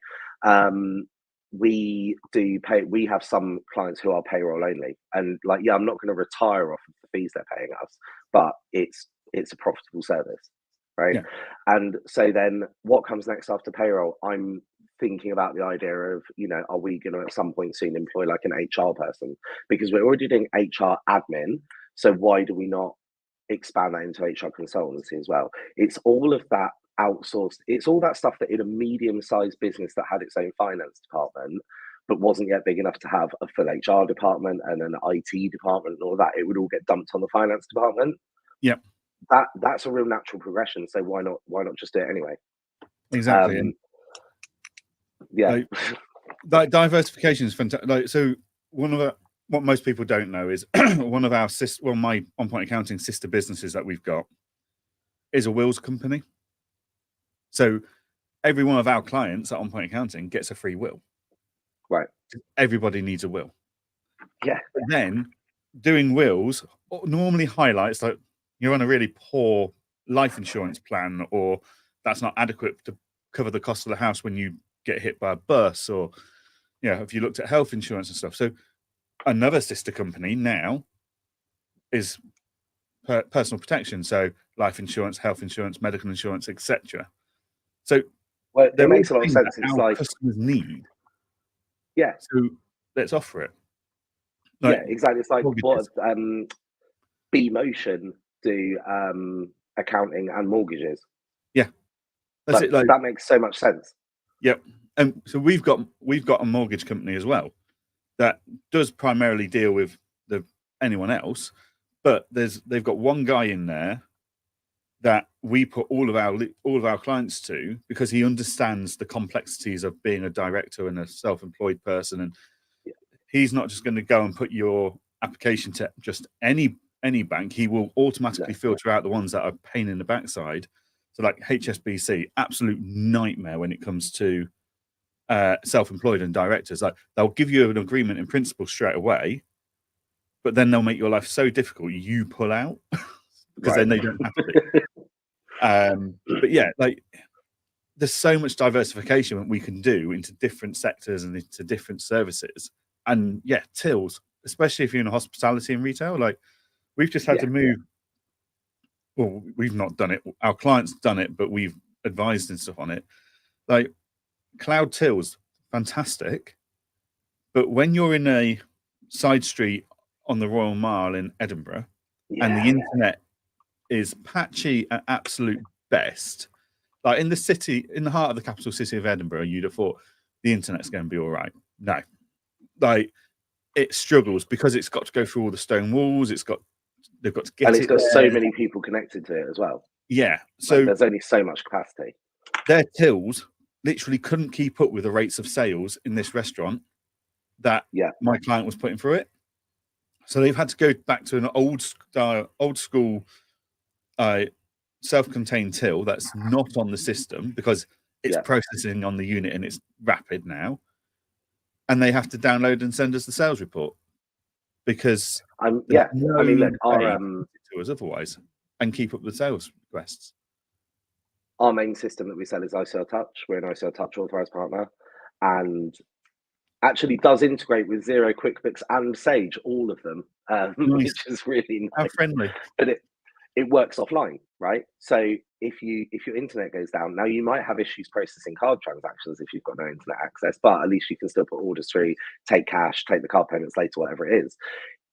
we do pay. We have some clients who are payroll only, and like I'm not going to retire off of the fees they're paying us, but it's a profitable service, right? And so then what comes next after payroll? I'm thinking about the idea of, are we going to at some point soon employ like an HR person? Because we're already doing HR admin. So why do we not expand that into HR consultancy as well? It's all of that outsourced. It's all that stuff that in a medium-sized business that had its own finance department, but wasn't yet big enough to have a full HR department and an IT department and all that. It would all get dumped on the finance department. Yep. That's a real natural progression. So why not just do it anyway? Exactly. Like diversification is fantastic. Like, so what most people don't know is one of our my On Point Accounting sister businesses that we've got is a wills company. So every one of our clients at On Point Accounting gets a free will. Right. Everybody needs a will. Yeah. But then doing wills normally highlights like you're on a really poor life insurance plan, or that's not adequate to cover the cost of the house when you get hit by a bus, or if you looked at health insurance and stuff. So another sister company now is personal protection, so life insurance, health insurance, medical insurance, etc. So it makes a lot of sense. It's like customers need. Yeah. So let's offer it. Exactly. It's like mortgages. What B-Motion do accounting and mortgages. Yeah. That's it. Like, that makes so much sense. Yep. And so we've got a mortgage company as well that does primarily deal with anyone else, but they've got one guy in there that we put all of our clients to, because he understands the complexities of being a director and a self-employed person, and he's not just going to go and put your application to just any bank. He will automatically filter out the ones that are a pain in the backside. So like HSBC, absolute nightmare when it comes to self-employed and directors. Like they'll give you an agreement in principle straight away, but then they'll make your life so difficult you pull out because then they don't have to. But yeah, like there's so much diversification we can do into different sectors and into different services. And yeah, tills, especially if you're in hospitality and retail, like we've just had to move. Well, we've not done it. Our clients done it, but we've advised and stuff on it. Like cloud tills, fantastic. But when you're in a side street on the Royal Mile in Edinburgh and the internet is patchy at absolute best, like in the city, in the heart of the capital city of Edinburgh, you'd have thought the internet's going to be all right. No, like it struggles because it's got to go through all the stone walls. They've got to get and it's got so many people connected to it as well. Yeah, so there's only so much capacity. Their tills literally couldn't keep up with the rates of sales in this restaurant that my client was putting through it. So they've had to go back to an old school self-contained till that's not on the system because it's processing on the unit and it's rapid now. And they have to download and send us the sales report because I mean, look, to us otherwise and keep up the sales requests. Our main system that we sell is ICL Touch. We're an ICL Touch authorized partner, and actually does integrate with Xero, QuickBooks, and Sage, all of them, which is really nice. How friendly! But it works offline, right? So if your internet goes down, now you might have issues processing card transactions if you've got no internet access, but at least you can still put orders through, take cash, take the card payments later, whatever it is.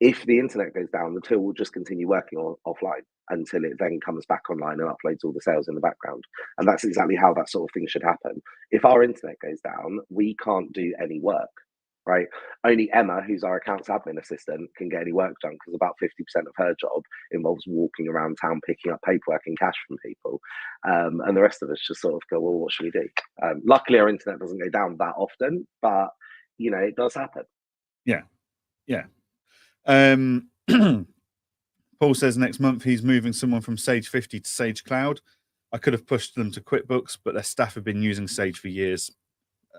If the internet goes down, the till will just continue working offline until it then comes back online and uploads all the sales in the background. And that's exactly how that sort of thing should happen. If our internet goes down, we can't do any work, right? Only Emma, who's our accounts admin assistant, can get any work done because about 50% of her job involves walking around town, picking up paperwork and cash from people. And the rest of us just sort of go, well, what should we do? Luckily, our internet doesn't go down that often, but, it does happen. Yeah. Yeah. Paul says next month he's moving someone from Sage 50 to Sage Cloud. I could have pushed them to QuickBooks, but their staff have been using Sage for years.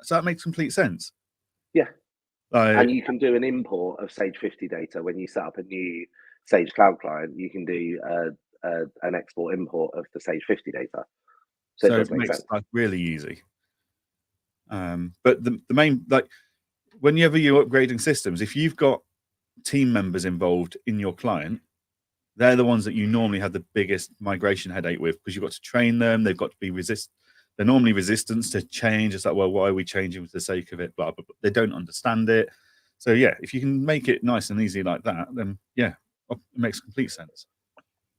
So that makes complete sense. Yeah. Like, And you can do an import of Sage 50 data when you set up a new Sage Cloud client. You can do an export import of the Sage 50 data. So it does make makes sense. life really easy. But the main, like, whenever you're upgrading systems, if you've got team members involved in your client, they're the ones that you normally have the biggest migration headache with, because you've got to train them. They've got to be they're normally resistant to change. It's like, well, why are we changing for the sake of it? Blah, blah, blah. They don't understand it. So yeah, if you can make it nice and easy like that, then yeah, it makes complete sense.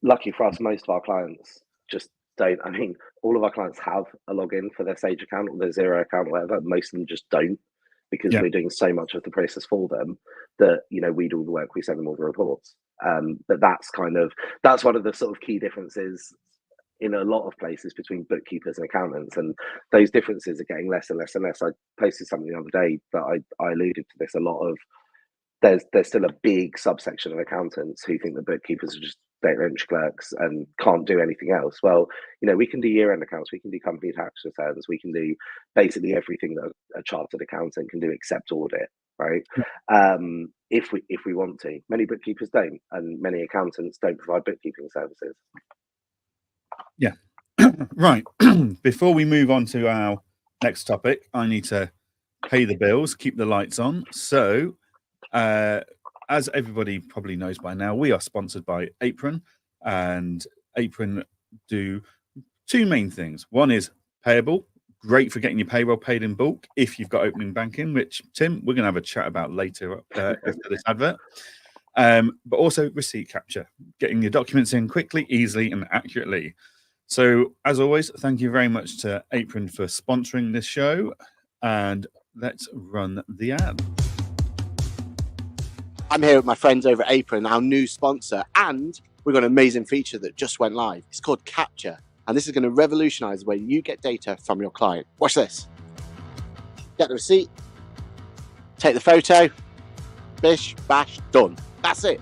Lucky for us, most of our clients just don't. I mean, all of our clients have a login for their Sage account or their Zero account, or whatever. Most of them just don't, because we're doing so much of the process for them that, you know, we do all the work, we send them all the reports. But that's one of the sort of key differences in a lot of places between bookkeepers and accountants, and those differences are getting less and less and less. I posted something the other day that I alluded to this. A lot of there's still a big subsection of accountants who think that bookkeepers are just data entry clerks and can't do anything else. Well, you know, we can do year-end accounts, we can do company tax returns, we can do basically everything that a chartered accountant can do except audit, right? If we want to. Many bookkeepers don't, and many accountants don't provide bookkeeping services. Yeah. Right. Before we move on to our next topic, I need to pay the bills, keep the lights on. So, as everybody probably knows by now, we are sponsored by Apron, and Apron do two main things. One is payable, great for getting your payroll paid in bulk if you've got opening banking, which, Tim, we're going to have a chat about later after this advert. But also receipt capture, getting your documents in quickly, easily, and accurately. So, as always, thank you very much to Apron for sponsoring this show, and let's run the ad. I'm here with my friends over at Apron, our new sponsor, and we've got an amazing feature that just went live. It's called Capture, and this is going to revolutionize the way you get data from your client. Watch this. Get the receipt, take the photo, bish, bash, done. That's it.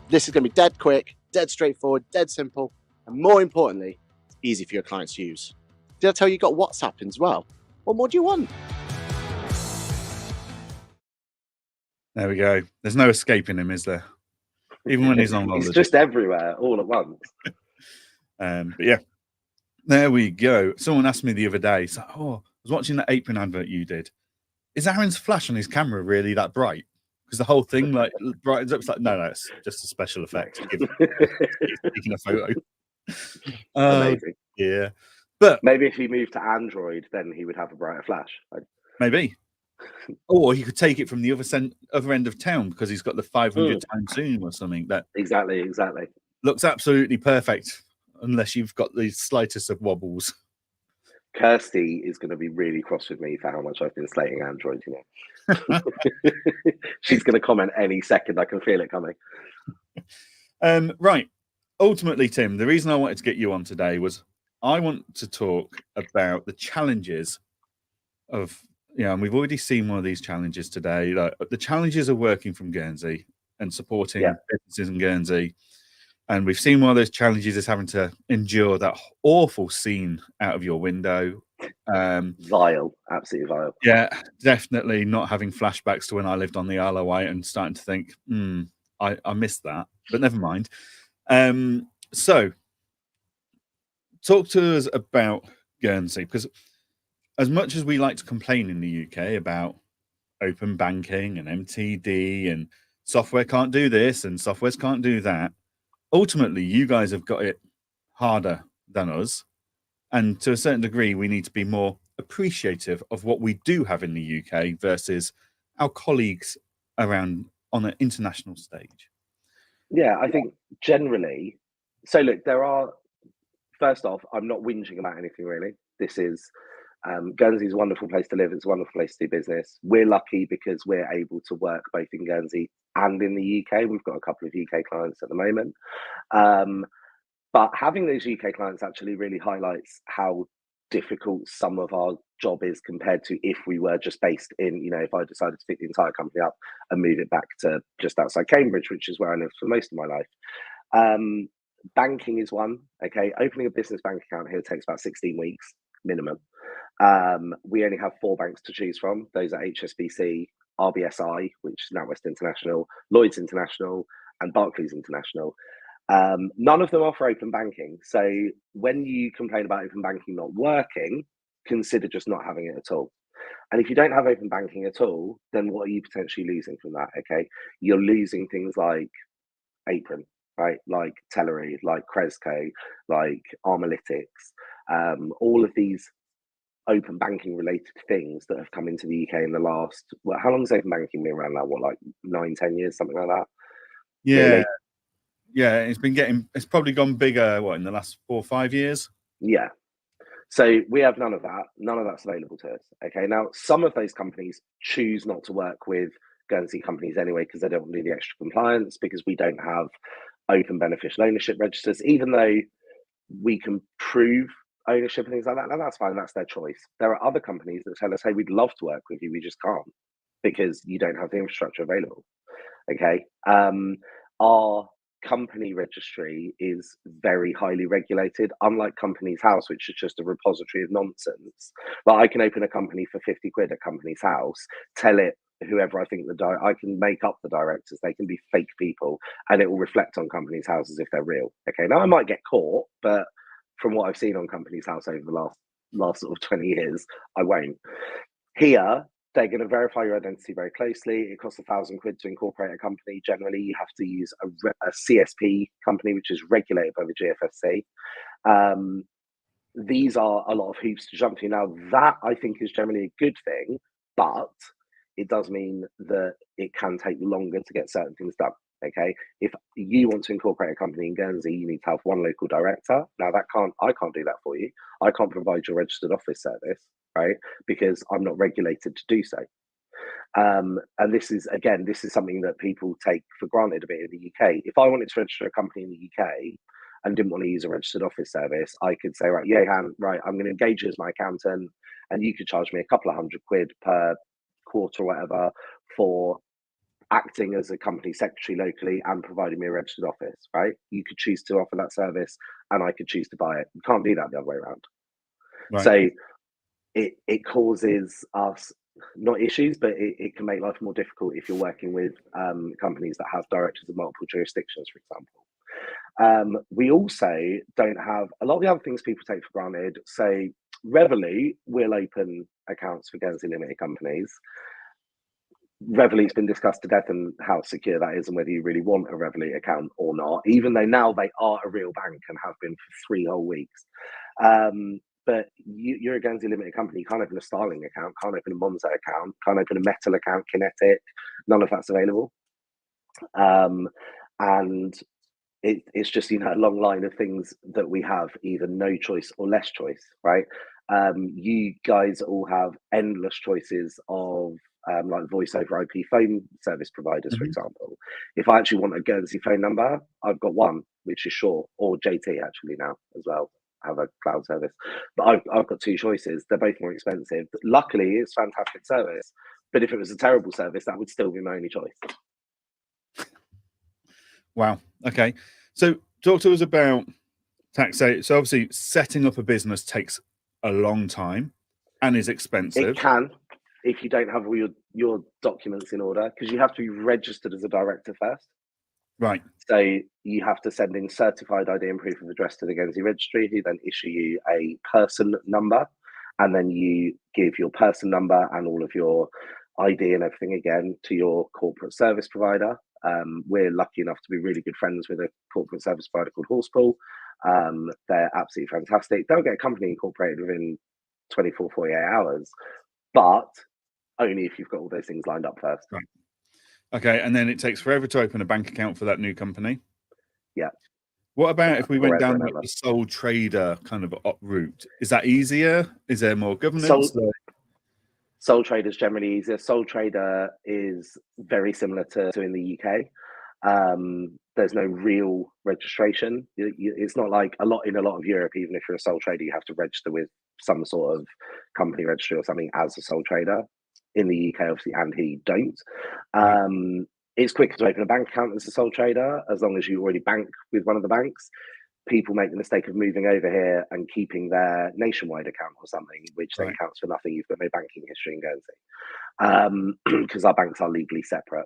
This is going to be dead quick, dead straightforward, dead simple, and more importantly, it's easy for your clients to use. Did I tell you you got WhatsApp as well? What more do you want? There we go. There's no escaping him, is there? Even when he's on holiday. He's just everywhere all at once. But yeah, there we go. Someone asked me the other day, so, I was watching that Apron advert you did. Is Aaron's flash on his camera really that bright? Because the whole thing like brightens up. It's like, no, it's just a special effect. He's taking a photo. Amazing. Yeah. But maybe if he moved to Android, then he would have a brighter flash. Maybe. Or he could take it from the other end of town because he's got the 500 times zoom or something. That exactly looks absolutely perfect, unless you've got the slightest of wobbles. Kirsty is going to be really cross with me for how much I've been slating Android. You know, she's going to comment any second. I can feel it coming. Right. Ultimately, Tim, the reason I wanted to get you on today was I want to talk about the challenges of. Yeah, and we've already seen one of these challenges today. Like, the challenges of working from Guernsey and supporting businesses in Guernsey. And we've seen one of those challenges is having to endure that awful scene out of your window. Vile, absolutely vile. Yeah, definitely not having flashbacks to when I lived on the Isle of Wight and starting to think, I missed that, but never mind. So, talk to us about Guernsey, because as much as we like to complain in the UK about open banking and MTD and software can't do this and softwares can't do that, ultimately, you guys have got it harder than us. And to a certain degree, we need to be more appreciative of what we do have in the UK versus our colleagues around on an international stage. Yeah, I think generally, so look, first off, I'm not whinging about anything really. This is, Guernsey is a wonderful place to live. It's a wonderful place to do business. We're lucky because we're able to work both in Guernsey and in the UK. We've got a couple of UK clients at the moment. But having those UK clients actually really highlights how difficult some of our job is compared to if we were just based in, you know, if I decided to pick the entire company up and move it back to just outside Cambridge, which is where I lived for most of my life. Banking is one, okay? Opening a business bank account here takes about 16 weeks minimum. We only have 4 banks to choose from. Those are HSBC, RBSI, which is NatWest International, Lloyds International, and Barclays International. None of them offer open banking. So when you complain about open banking not working, consider just not having it at all. And if you don't have open banking at all, then what are you potentially losing from that? Okay, you're losing things like Apron, right? Like Tellery, like Cresco, like Armalytics, all of these open banking related things that have come into the UK in the last, well, how long has open banking been around now? What, like 9-10 years, something like that? Yeah. Really? Yeah, it's probably gone bigger, what, in the last 4 or 5 years? Yeah. So we have none of that. None of that's available to us. Okay. Now, some of those companies choose not to work with Guernsey companies anyway because they don't want to do the extra compliance, because we don't have open beneficial ownership registers, even though we can prove ownership and things like that. Now, that's fine. That's their choice. There are other companies that tell us, hey, we'd love to work with you. We just can't because you don't have the infrastructure available. Okay. Our company registry is very highly regulated, unlike Companies House, which is just a repository of nonsense. But I can open a company for 50 quid at Companies House, tell it whoever I think I can make up the directors. They can be fake people, and it will reflect on Companies House as if they're real. Okay, now I might get caught, but from what I've seen on Companies House over the last sort of 20 years, I won't. Here, they're going to verify your identity very closely. It costs £1,000 to incorporate a company. Generally, you have to use a CSP company, which is regulated by the GFSC. These are a lot of hoops to jump through. Now, that I think is generally a good thing, but it does mean that it can take longer to get certain things done. Okay, if you want to incorporate a company in Guernsey, you need to have one local director. Now, I can't do that for you. I can't provide your registered office service, right? Because I'm not regulated to do so. And this is something that people take for granted a bit in the UK. If I wanted to register a company in the UK and didn't want to use a registered office service, I could say, right, Johann, right, I'm going to engage you as my accountant, and you could charge me a couple of £100 per quarter or whatever for acting as a company secretary locally and providing me a registered office, right? You could choose to offer that service and I could choose to buy it. You can't do that the other way around. Right. So it causes us not issues, but it can make life more difficult if you're working with companies that have directors of multiple jurisdictions, for example. We also don't have a lot of the other things people take for granted. So Revolut will open accounts for Guernsey Limited companies. Revolut's been discussed to death and how secure that is and whether you really want a Revolut account or not, even though now they are a real bank and have been for 3 whole weeks. But you're a Guernsey Limited company, you can't open a Starling account, can't open a Monzo account, can't open a Metal account, Kinetic, none of that's available. And it's just, a long line of things that we have either no choice or less choice, right? You guys all have endless choices of like voice over IP phone service providers, for example. If I actually want a Guernsey phone number, I've got one, which is Shaw, or JT actually now as well, have a cloud service. But I've got 2 choices. They're both more expensive. But luckily, it's fantastic service. But if it was a terrible service, that would still be my only choice. Wow. Okay. So talk to us about tax. So obviously setting up a business takes a long time and is expensive. It can, if you don't have all your documents in order, because you have to be registered as a director first. Right. So you have to send in certified ID and proof of address to the Guernsey Registry, who then issue you a person number, and then you give your person number and all of your ID and everything again to your corporate service provider. We're lucky enough to be really good friends with a corporate service provider called Horsepool. They're absolutely fantastic. They'll get a company incorporated within 24, 48 hours, but only if you've got all those things lined up first. Right. Okay, and then it takes forever to open a bank account for that new company. Yeah. What about if we went down the sole trader kind of route? Is that easier? Is there more governance? Sole trader is generally easier. Sole trader is very similar to in the UK. There's no real registration. It's not like in a lot of Europe, even if you're a sole trader, you have to register with some sort of company registry or something as a sole trader. In the UK, obviously, and here you don't. It's quicker to open a bank account as a sole trader, as long as you already bank with one of the banks. people make the mistake of moving over here and keeping their nationwide account or something, which then Right. counts for nothing. You've got no banking history in Guernsey because our banks are legally separate.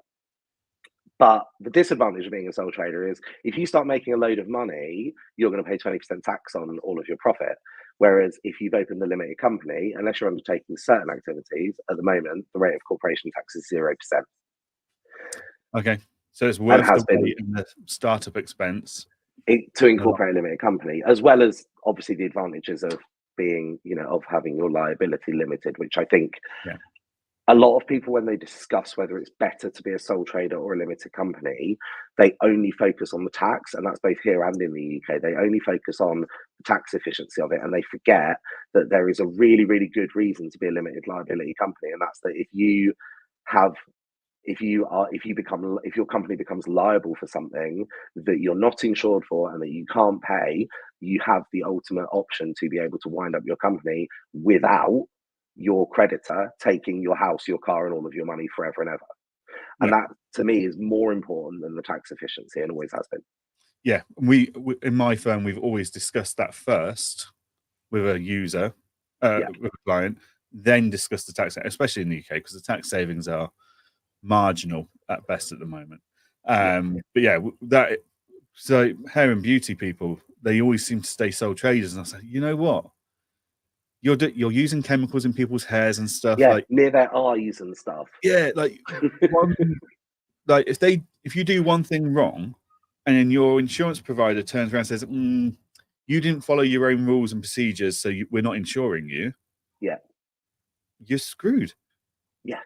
But the disadvantage of being a sole trader is if you start making a load of money, you're going to pay 20% tax on all of your profit. Whereas if you've opened a limited company, unless you're undertaking certain activities, at the moment, the rate of corporation tax is 0%. Okay. So it's worth has the been. wait and the startup expense. To incorporate a limited company, as well as obviously the advantages of being, of having your liability limited, which I think a lot of people, when they discuss whether it's better to be a sole trader or a limited company, they only focus on the tax, and that's both here and in the UK. They only focus on the tax efficiency of it, and they forget that there is a really, really good reason to be a limited liability company, and that's that if your company becomes liable for something that you're not insured for and that you can't pay, you have the ultimate option to be able to wind up your company without your creditor taking your house, your car, and all of your money forever and ever. And that, to me, is more important than the tax efficiency, and always has been. Yeah, we in my firm, we've always discussed that first with a user, with a client, then discuss the tax, especially in the UK, because the tax savings are marginal at best at the moment. But yeah, so hair and beauty people, they always seem to stay sole traders, and I say, you know what? You're using chemicals in people's hairs and stuff, like near their eyes and stuff. Yeah, like if you do one thing wrong, and then your insurance provider turns around and says, "You didn't follow your own rules and procedures, so we're not insuring you." Yeah, you're screwed. Yeah.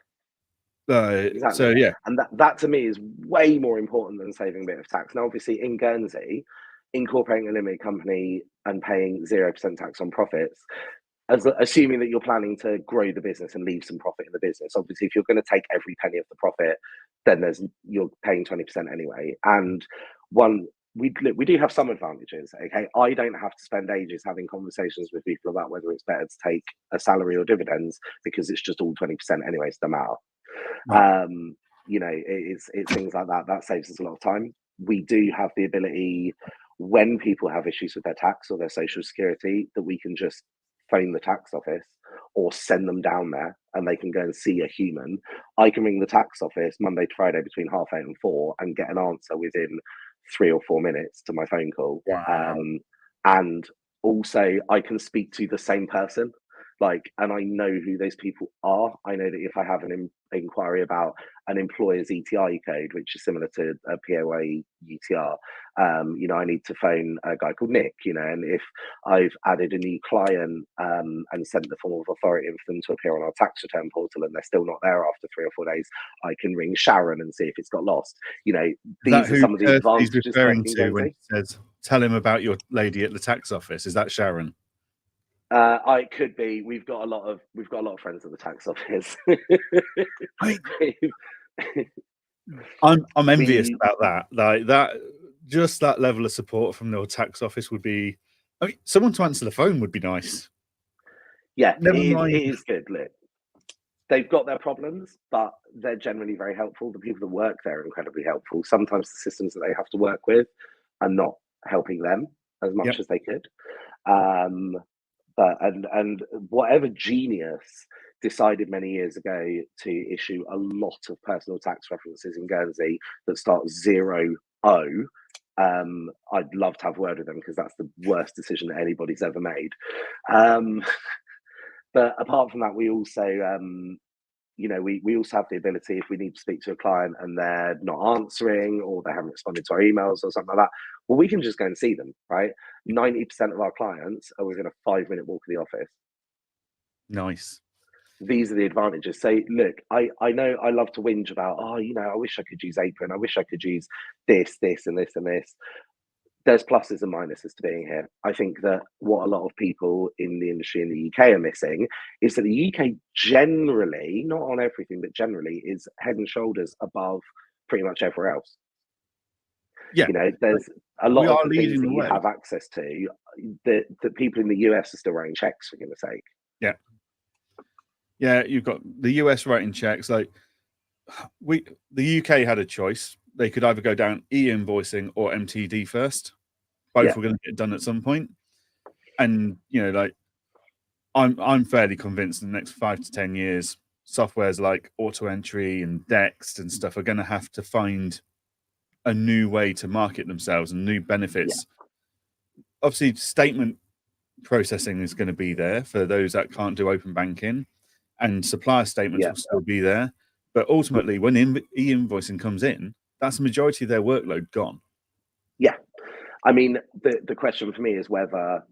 Exactly. So yeah, and that to me is way more important than saving a bit of tax. Now, obviously, in Guernsey, incorporating a limited company and paying 0% tax on profits, assuming that you're planning to grow the business and leave some profit in the business. Obviously, if you're going to take every penny of the profit, then you're paying 20% anyway. And we do have some advantages. Okay, I don't have to spend ages having conversations with people about whether it's better to take a salary or dividends, because it's just all 20% anyway, so no matter. Right. It's things like that saves us a lot of time. We do have the ability, when people have issues with their tax or their social security, that we can just phone the tax office or send them down there and they can go and see a human. I can ring the tax office Monday to Friday between 8:30 and 4 and get an answer within 3 or 4 minutes to my phone call. Wow. And also I can speak to the same person, and I know who those people are. I know that if I have an inquiry about an employer's ETI code, which is similar to a PAYE UTR, I need to phone a guy called Nick, and if I've added a new client and sent the form of authority for them to appear on our tax return portal and they're still not there after 3 or 4 days, I can ring Sharon and see if it's got lost. These are some of the advantages he's referring to when he says, "Tell him about your lady at the tax office." Is that Sharon? It could be. We've got a lot of friends at the tax office. I'm envious about that. Like that, just that level of support from your tax office would be. I mean, someone to answer the phone would be nice. Yeah, it is good. Look, they've got their problems, but they're generally very helpful. The people that work there are incredibly helpful. Sometimes the systems that they have to work with are not helping them as much as they could. But whatever genius decided many years ago to issue a lot of personal tax references in Guernsey that start 0-0, I'd love to have a word with them, because that's the worst decision that anybody's ever made. But apart from that, we also we also have the ability, if we need to speak to a client and they're not answering or they haven't responded to our emails or something like that, well, we can just go and see them, right? 90% of our clients are within a 5-minute walk of the office. Nice. These are the advantages. So look, I know I love to whinge about, I wish I could use Apron. I wish I could use this, and this, and this. There's pluses and minuses to being here. I think that what a lot of people in the industry in the UK are missing is that the UK generally, not on everything, but generally, is head and shoulders above pretty much everywhere else. Yeah, there's a lot of the things that you way. have access to that people in the US are still writing checks, for goodness sake. Yeah, you've got the US writing checks. Like the UK had a choice. They could either go down e-invoicing or MTD first. both were going to get done at some point. And like I'm fairly convinced in the next 5 to 10 years, softwares like auto entry and Dext and stuff are going to have to find a new way to market themselves and new benefits. Obviously, statement processing is going to be there for those that can't do open banking, and supplier statements will still be there. But ultimately, when e-invoicing comes in, that's the majority of their workload gone. Yeah. I mean, the question for me is whether,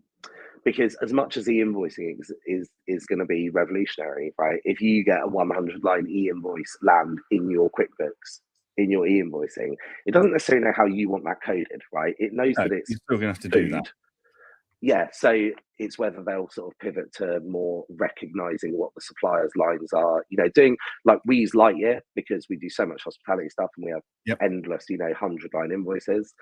because as much as e-invoicing is going to be revolutionary, right? If you get a 100-line e-invoice land in your QuickBooks, in your e-invoicing, it doesn't necessarily know how you want that coded, right? It knows that it's you're still going to have to food. do that. Yeah, so it's whether they'll sort of pivot to more recognizing what the suppliers' lines are, doing, like we use Lightyear because we do so much hospitality stuff and we have endless, 100-line invoices.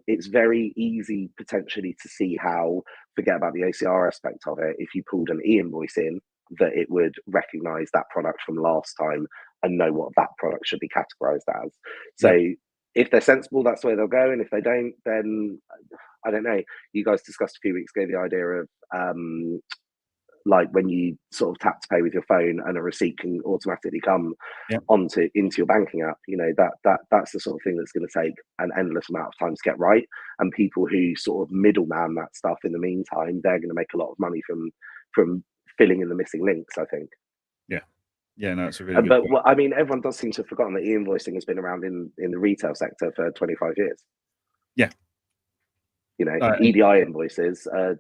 It's very easy potentially to see how, forget about the OCR aspect of it, if you pulled an e-invoice in, that it would recognize that product from last time and know what that product should be categorized as. So if they're sensible, that's the way they'll go. And if they don't, then I don't know. You guys discussed a few weeks ago the idea of like when you sort of tap to pay with your phone and a receipt can automatically come into your banking app. That's the sort of thing that's going to take an endless amount of time to get right. And people who sort of middleman that stuff in the meantime, they're going to make a lot of money from filling in the missing links, I think. Yeah, no, it's a really good point. But I mean, everyone does seem to have forgotten that e-invoicing has been around in the retail sector for 25 years. Yeah. EDI invoices are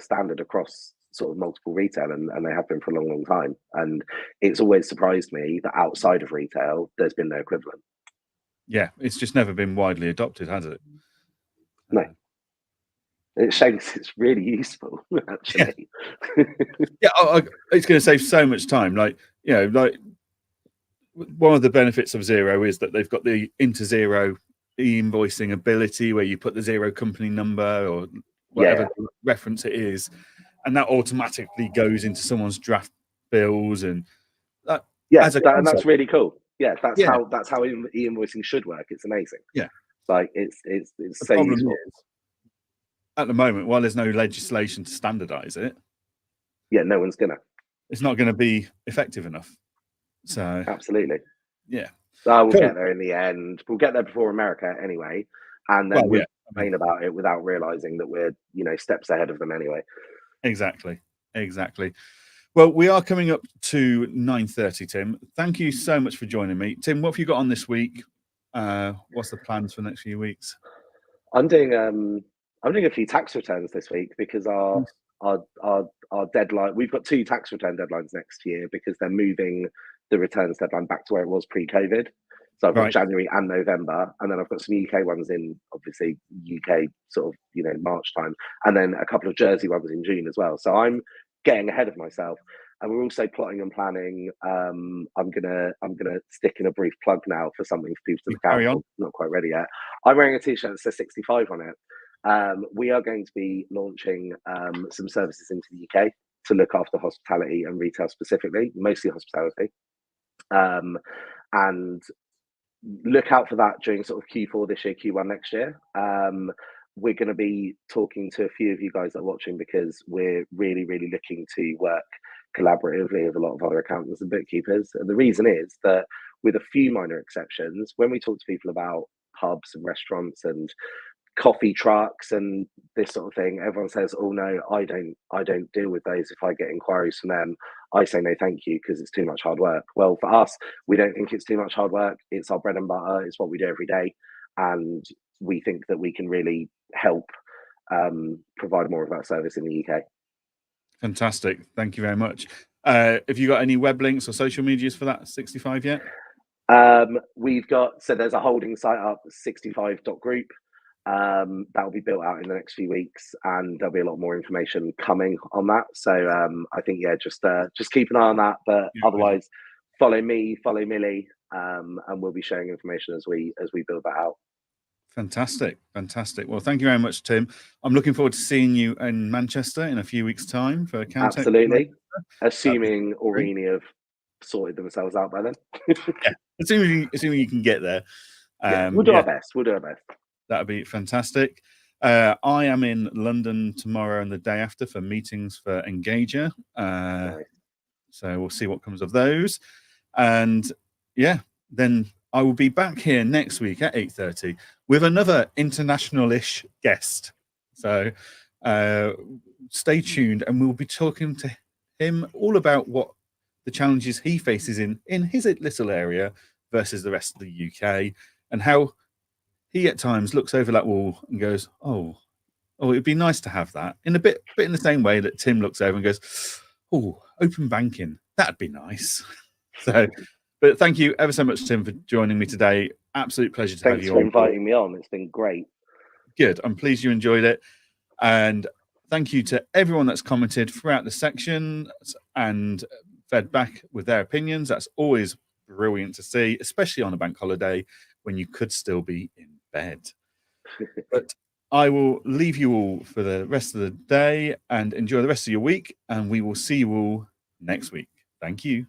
standard across sort of multiple retail, and they have been for a long, long time. And it's always surprised me that outside of retail, there's been no equivalent. Yeah, it's just never been widely adopted, has it? No. It shows it's really useful, actually. It's going to save so much time. Like one of the benefits of Xero is that they've got the Xero e-invoicing ability where you put the Xero company number or whatever reference it is, and that automatically goes into someone's draft bills and that. And that's really cool. Yeah, that's how e-invoicing should work. It's amazing. Yeah, like it's so useful. At the moment, while there's no legislation to standardize it, no one's gonna. It's not going to be effective enough. So absolutely, yeah. So we'll get there in the end. We'll get there before America anyway, and then we'll complain about it without realizing that we're steps ahead of them anyway. Exactly. Well, we are coming up to 9:30, Tim. Thank you so much for joining me, Tim. What have you got on this week? What's the plans for the next few weeks? I'm doing a few tax returns this week because our deadline. We've got 2 tax return deadlines next year because they're moving the returns deadline back to where it was pre-COVID. So I've got January and November, and then I've got some UK ones in, obviously UK sort of March time, and then a couple of Jersey ones in June as well. So I'm getting ahead of myself, and we're also plotting and planning. I'm gonna stick in a brief plug now for something for people to look out for. Not quite ready yet. I'm wearing a t-shirt that says 65 on it. We are going to be launching some services into the UK to look after hospitality and retail specifically, mostly hospitality. And look out for that during sort of Q4 this year, Q1 next year. We're going to be talking to a few of you guys that are watching because we're really, really looking to work collaboratively with a lot of other accountants and bookkeepers. And the reason is that, with a few minor exceptions, when we talk to people about pubs and restaurants and coffee trucks and this sort of thing, everyone says, oh no, I don't deal with those. If I get inquiries from them, I say no thank you because it's too much hard work. Well, for us, we don't think it's too much hard work. It's our bread and butter. It's what we do every day, and we think that we can really help provide more of that service in the UK. Fantastic, thank you very much. Have you got any web links or social medias for that 65 yet? We've got, so there's a holding site up, 65.group. That will be built out in the next few weeks, and there'll be a lot more information coming on that. So I think just keep an eye on that. But otherwise, follow me, follow Millie, and we'll be sharing information as we build that out. Fantastic. Well, thank you very much, Tim. I'm looking forward to seeing you in Manchester in a few weeks' time for Accounting. Absolutely, assuming Aureni have sorted themselves out by then. Yeah, assuming you can get there. We'll do our best. That'd be fantastic. I am in London tomorrow and the day after for meetings for Engager. Nice. So we'll see what comes of those. And yeah, then I will be back here next week at 8:30 with another international-ish guest. So stay tuned, and we'll be talking to him all about what the challenges he faces in his little area versus the rest of the UK, and how he at times looks over that wall and goes, oh, it'd be nice to have that, in a bit in the same way that Tim looks over and goes, oh, open banking, that'd be nice. So, but thank you ever so much, Tim, for joining me today. Absolute pleasure to have you on. Thanks for inviting me on. It's been great. Good. I'm pleased you enjoyed it. And thank you to everyone that's commented throughout the section and fed back with their opinions. That's always brilliant to see, especially on a bank holiday when you could still be in bed. But I will leave you all for the rest of the day and enjoy the rest of your week. And we will see you all next week. Thank you.